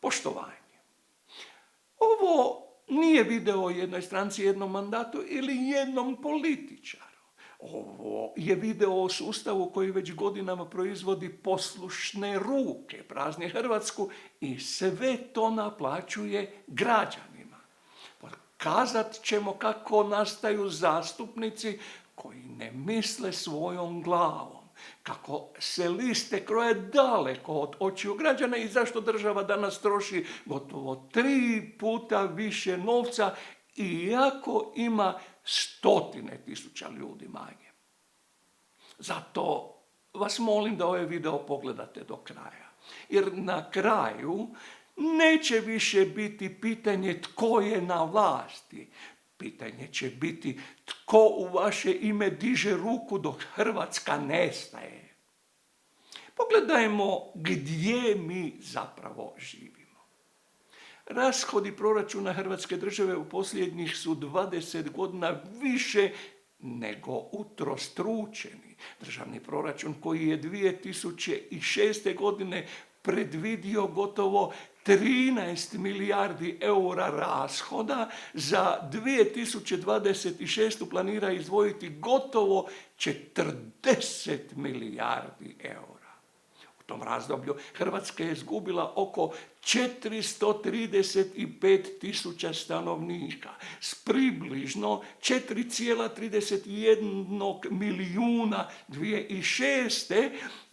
poštovanje. Ovo nije video o jednoj stranci, jednom mandatu ili jednom političaru. Ovo je video o sustavu koji već godinama proizvodi poslušne ruke, prazni Hrvatsku i sve to naplaćuje građanima. Kazat ćemo kako nastaju zastupnici koji ne misle svojom glavom, kako se liste kroje daleko od očiju građana i zašto država danas troši gotovo 3 puta više novca, iako ima 100.000 ljudi manje. Zato vas molim da ovaj video pogledate do kraja. Jer na kraju neće više biti pitanje tko je na vlasti. Pitanje će biti tko u vaše ime diže ruku dok Hrvatska nestaje. Pogledajmo gdje mi zapravo živimo. Rashodi proračuna Hrvatske države u posljednjih su 20 godina više nego utrostručeni. Državni proračun koji je 2006. godine predvidio gotovo 13 milijardi eura rashoda, za 2026. planira izdvojiti gotovo 40 milijardi eura. U tom razdoblju Hrvatska je izgubila oko 435.000 stanovnika s približno 4,31 milijuna 2006.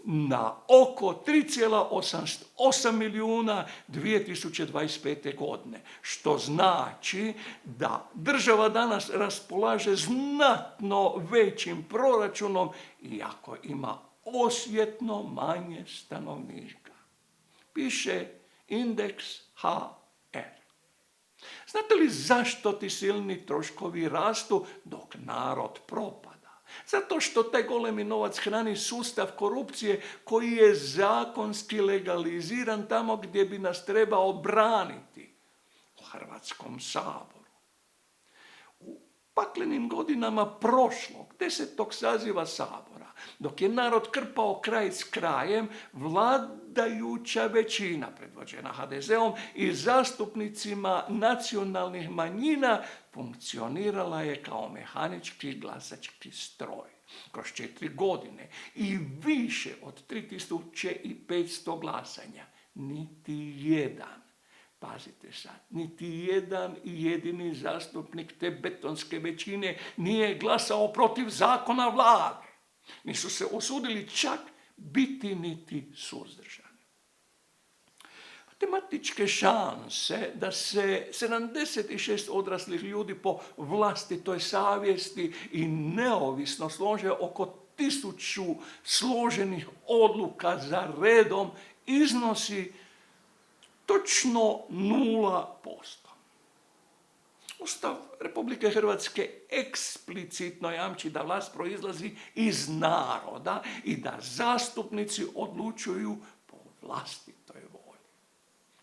na oko 3,88 milijuna 2025. godine. Što znači da država danas raspolaže znatno većim proračunom iako ima osjetno manje stanovnika. Piše indeks HR. Znate li zašto ti silni troškovi rastu dok narod propada? Zato što taj golemi novac hrani sustav korupcije koji je zakonski legaliziran tamo gdje bi nas trebao braniti, u Hrvatskom saboru. U paklenim godinama prošlog 10. saziva Sabora, dok je narod krpao kraj s krajem, vladajuća većina, predvođena HDZ-om i zastupnicima nacionalnih manjina, funkcionirala je kao mehanički glasački stroj. Kroz 4 godine i više od 3500 glasanja, niti jedan, pazite sad, niti jedan jedini zastupnik te betonske većine nije glasao protiv zakona vlade. Nisu se usudili čak biti niti suzdržani. Matematičke šanse da se 76 odraslih ljudi po vlastitoj savjesti i neovisno slože oko 1000 složenih odluka za redom iznosi točno 0%. Ustav Republike Hrvatske eksplicitno jamči da vlast proizlazi iz naroda i da zastupnici odlučuju po vlastitoj volji.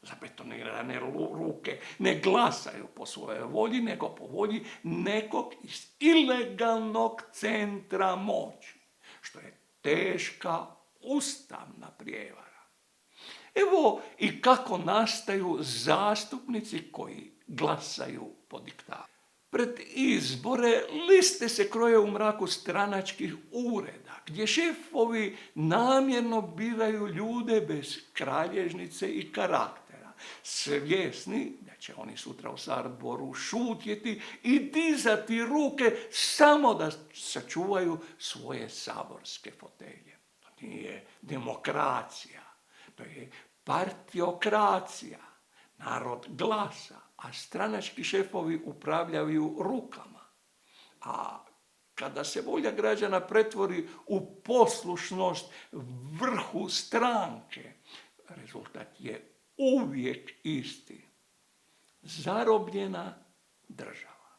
Zabetonirane ruke ne glasaju po svojoj volji, nego po volji nekog iz ilegalnog centra moći, što je teška ustavna prijevara. Evo i kako nastaju zastupnici koji glasaju po diktatu. Pred izbore liste se kroje u mraku stranačkih ureda, gdje šefovi namjerno biraju ljude bez kralježnice i karaktera, svjesni da će oni sutra u Saboru šutjeti i dizati ruke samo da sačuvaju svoje saborske fotelje. To nije demokracija, to je partiokracija. Narod glasa, a stranački šefovi upravljaju rukama. A kada se volja građana pretvori u poslušnost vrhu stranke, rezultat je uvijek isti. Zarobljena država.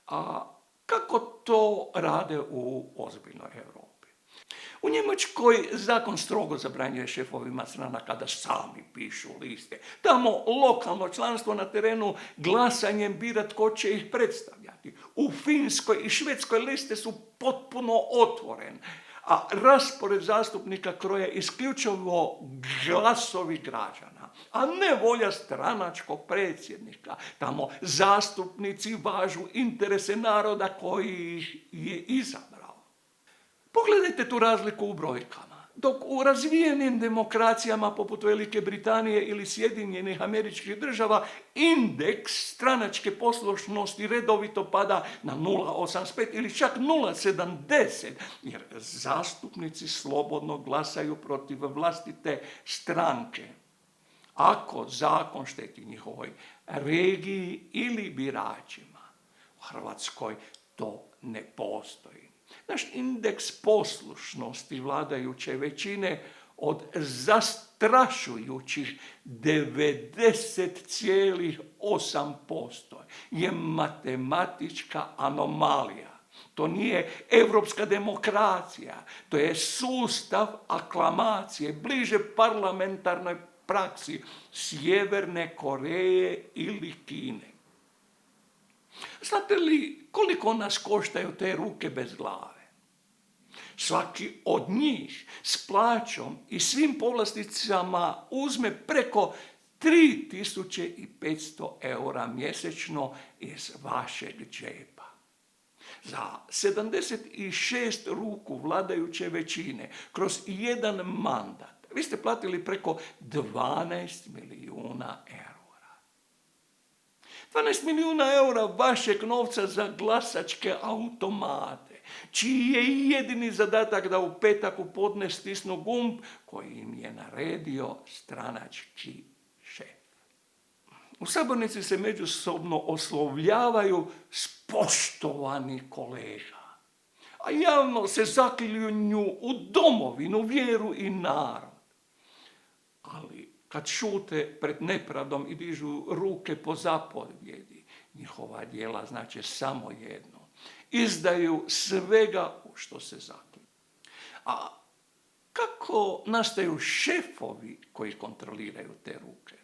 A kako to rade u ozbiljnoj Europi? U Njemačkoj zakon strogo zabranjuje šefovima stranaka da sami pišu liste. Tamo lokalno članstvo na terenu glasanjem bira tko će ih predstavljati. U Finskoj i Švedskoj liste su potpuno otvorene, a raspored zastupnika kroje isključivo glasovi građana, a ne volja stranačkog predsjednika. Tamo zastupnici važu interese naroda koji ih je izabrao. Pogledajte tu razliku u brojkama. Dok u razvijenim demokracijama poput Velike Britanije ili Sjedinjenih Američkih Država indeks stranačke poslušnosti redovito pada na 0,85 ili čak 0,70, jer zastupnici slobodno glasaju protiv vlastite stranke. Ako zakon šteti njihovoj regiji ili biračima, u Hrvatskoj to ne postoji. Naš indeks poslušnosti vladajuće većine od zastrašujućih 90,8% je matematička anomalija. To nije europska demokracija, to je sustav aklamacije, bliže parlamentarnoj praksi Sjeverne Koreje ili Kine. Znate li koliko nas koštaju te ruke bez glave? Svaki od njih s plaćom i svim povlasticama uzme preko 3500 eura mjesečno iz vašeg džepa. Za 76 ruku vladajuće većine kroz jedan mandat vi ste platili preko 12 milijuna eura. 12 milijuna eura vašeg novca za glasačke automate, čiji je jedini zadatak da u petak u podne stisnu gumb koji im je naredio stranački šef. U sabornici se međusobno oslovljavaju s poštovani kolega, a javno se zaklinju u domovinu, vjeru i narod. Ali kad šute pred nepravdom i dižu ruke po zapovjedi, njihova djela znači samo jedno. Izdaju svega u što se zaklinju. A kako nastaju šefovi koji kontroliraju te ruke?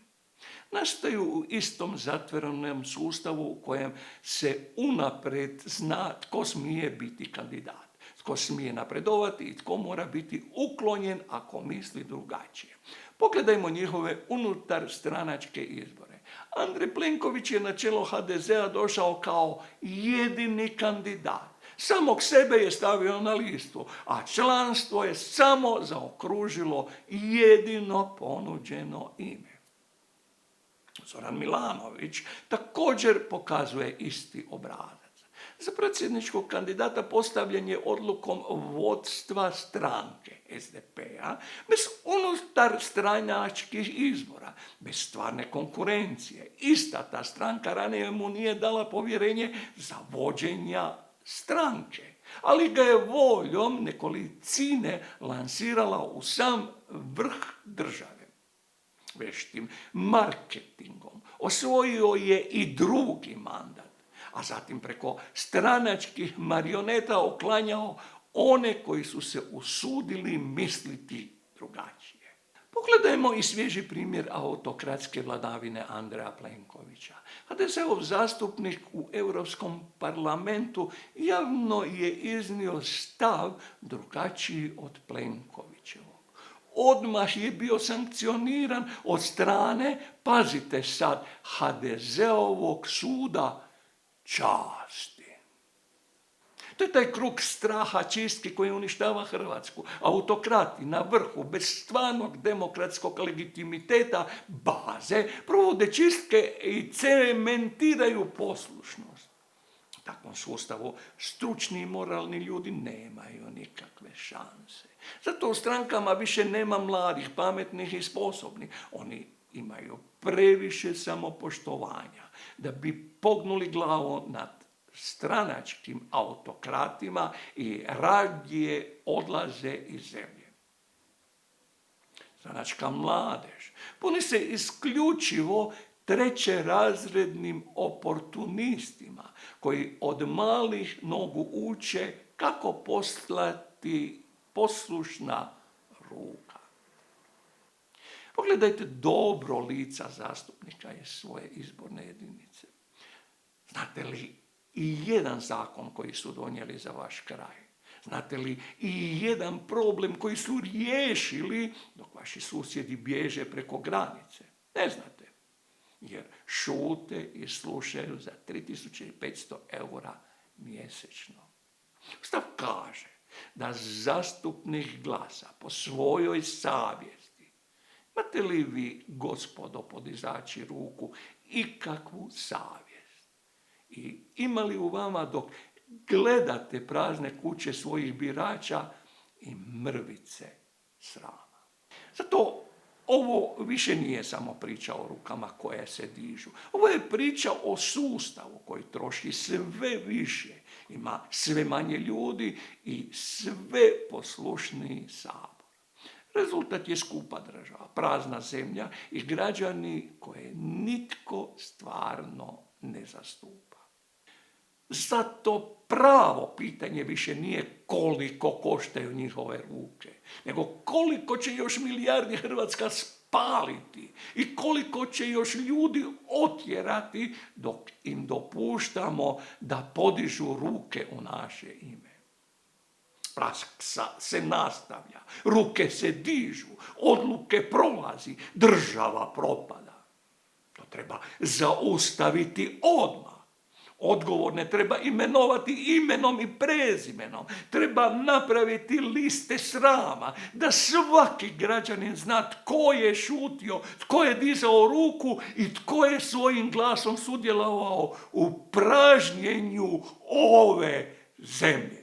Nastaju u istom zatvorenom sustavu u kojem se unaprijed zna tko smije biti kandidat, tko smije napredovati i tko mora biti uklonjen ako misli drugačije. Pogledajmo njihove unutar stranačke izbore. Andrej Plenković je na čelo HDZ-a došao kao jedini kandidat. Samog sebe je stavio na listu, a članstvo je samo zaokružilo jedino ponuđeno ime. Zoran Milanović također pokazuje isti obrazac. Za predsjedničkog kandidata postavljen je odlukom vodstva stranke SDP-a, bez unutar stranačkih izbora, bez stvarne konkurencije. Ista ta stranka ranije mu nije dala povjerenje za vođenja stranke, ali ga je voljom nekolicine lansirala u sam vrh države. Veštim marketingom osvojio je i drugi mandat, a zatim preko stranačkih marioneta oklanjao one koji su se usudili misliti drugačije. Pogledajmo i svježi primjer autokratske vladavine Andreja Plenkovića. HDZ-ov zastupnik u Europskom parlamentu javno je iznio stav drugačiji od Plenkovićevog. Odmah je bio sankcioniran od strane, pazite sad, HDZ-ovog suda časti. To je taj krug straha čistki koji uništava Hrvatsku. Autokrati na vrhu, bez stvarnog demokratskog legitimiteta, baze, provode čistke i cementiraju poslušnost. U takvom sustavu stručni i moralni ljudi nemaju nikakve šanse. Zato u strankama više nema mladih, pametnih i sposobnih. Oni imaju previše samopoštovanja da bi pognuli glavu nad stranačkim autokratima i radije odlaze iz zemlje. Stranačka mladež puni se isključivo trećerazrednim oportunistima koji od malih nogu uče kako postati poslušna ruka. Pogledajte dobro lica zastupnika iz svoje izborne jedinice. Znate li i jedan zakon koji su donijeli za vaš kraj? Znate li i jedan problem koji su riješili dok vaši susjedi bježe preko granice? Ne znate. Jer šute i slušaju za 3500 eura mjesečno. Ustav kaže da zastupnik glasa po svojoj savjesti. Imate li vi, gospodo podizači ruku, ikakvu savjest? I ima li u vama dok gledate prazne kuće svojih birača i mrvice srama? Zato ovo više nije samo priča o rukama koje se dižu. Ovo je priča o sustavu koji troši sve više, ima sve manje ljudi i sve poslušniji sabor. Rezultat je skupa država, prazna zemlja i građani koje nitko stvarno ne zastupa. Zato pravo pitanje više nije koliko koštaju njihove ruke, nego koliko će još milijardi Hrvatska spaliti i koliko će još ljudi otjerati dok im dopuštamo da podižu ruke u naše ime. Praksa se nastavlja, ruke se dižu, odluke prolazi, država propada. To treba zaustaviti odmah. Odgovorne treba imenovati imenom i prezimenom. Treba napraviti liste srama, da svaki građanin zna tko je šutio, tko je dizao ruku i tko je svojim glasom sudjelovao u pražnjenju ove zemlje.